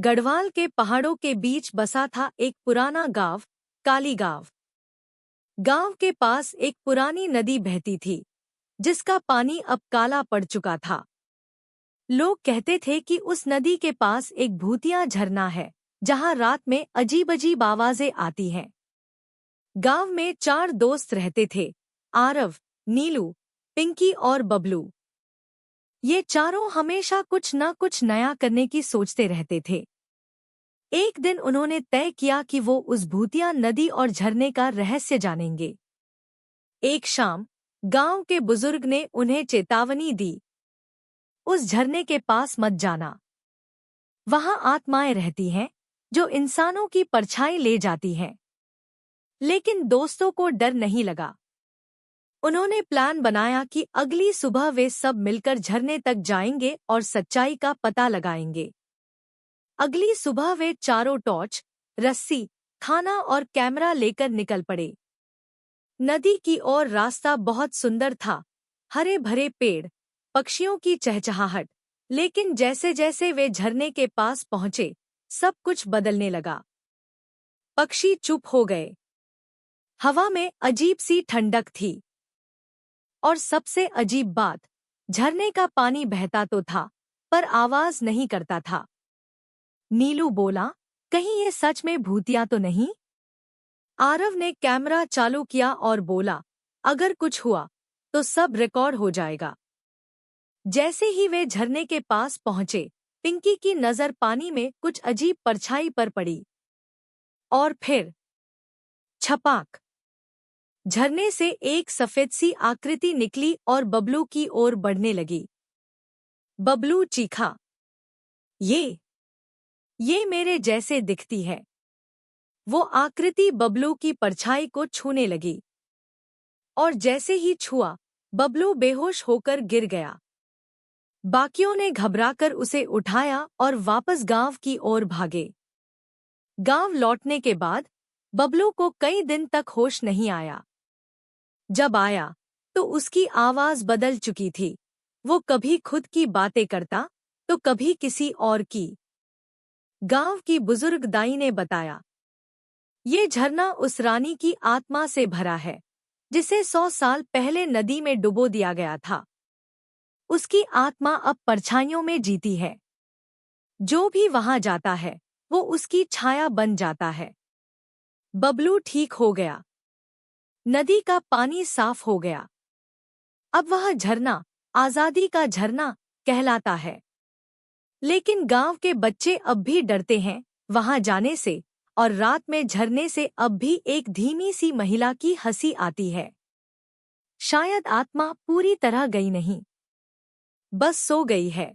गढ़वाल के पहाड़ों के बीच बसा था एक पुराना गांव, काली गांव। गांव के पास एक पुरानी नदी बहती थी, जिसका पानी अब काला पड़ चुका था। लोग कहते थे कि उस नदी के पास एक भूतिया झरना है, जहां रात में अजीब-अजीब आवाजें आती हैं। गांव में 4 दोस्त रहते थे, आरव, नीलू, पिंकी और बबलू। ये चारों हमेशा कुछ न कुछ नया करने की सोचते रहते थे। एक दिन उन्होंने तय किया कि वो उस भूतिया नदी और झरने का रहस्य जानेंगे। एक शाम गांव के बुजुर्ग ने उन्हें चेतावनी दी, उस झरने के पास मत जाना। वहां आत्माएं रहती हैं, जो इंसानों की परछाई ले जाती हैं। लेकिन दोस्तों को डर नहीं लगा। उन्होंने प्लान बनाया कि अगली सुबह वे सब मिलकर झरने तक जाएंगे और सच्चाई का पता लगाएंगे। अगली सुबह वे चारों टॉर्च, रस्सी, खाना और कैमरा लेकर निकल पड़े। नदी की ओर रास्ता बहुत सुंदर था, हरे भरे पेड़, पक्षियों की चहचहाहट। लेकिन जैसे जैसे वे झरने के पास पहुंचे, सब कुछ बदलने लगा। पक्षी चुप हो गए। हवा में अजीब सी ठंडक थी। और सबसे अजीब बात, झरने का पानी बहता तो था, पर आवाज नहीं करता था। नीलू बोला, कहीं ये सच में भूतिया तो नहीं? आरव ने कैमरा चालू किया और बोला, अगर कुछ हुआ तो सब रिकॉर्ड हो जाएगा। जैसे ही वे झरने के पास पहुंचे, पिंकी की नजर पानी में कुछ अजीब परछाई पर पड़ी। और फिर छपाक, झरने से एक सफेद सी आकृति निकली और बबलू की ओर बढ़ने लगी। बबलू चीखा, ये मेरे जैसे दिखती है। वो आकृति बबलू की परछाई को छूने लगी। और जैसे ही छुआ, बबलू बेहोश होकर गिर गया। बाकियों ने घबराकर उसे उठाया और वापस गांव की ओर भागे। गांव लौटने के बाद बबलू को कई दिन तक होश नहीं आया। जब आया तो उसकी आवाज बदल चुकी थी। वो कभी खुद की बातें करता तो कभी किसी और की। गांव की बुजुर्ग दाई ने बताया, ये झरना उस रानी की आत्मा से भरा है, जिसे 100 साल पहले नदी में डुबो दिया गया था। उसकी आत्मा अब परछाइयों में जीती है। जो भी वहां जाता है, वो उसकी छाया बन जाता है। बबलू ठीक हो गया। नदी का पानी साफ हो गया। अब वह झरना आजादी का झरना कहलाता है। लेकिन गांव के बच्चे अब भी डरते हैं वहां जाने से, और रात में झरने से अब भी एक धीमी सी महिला की हंसी आती है। शायद आत्मा पूरी तरह गई नहीं, बस सो गई है।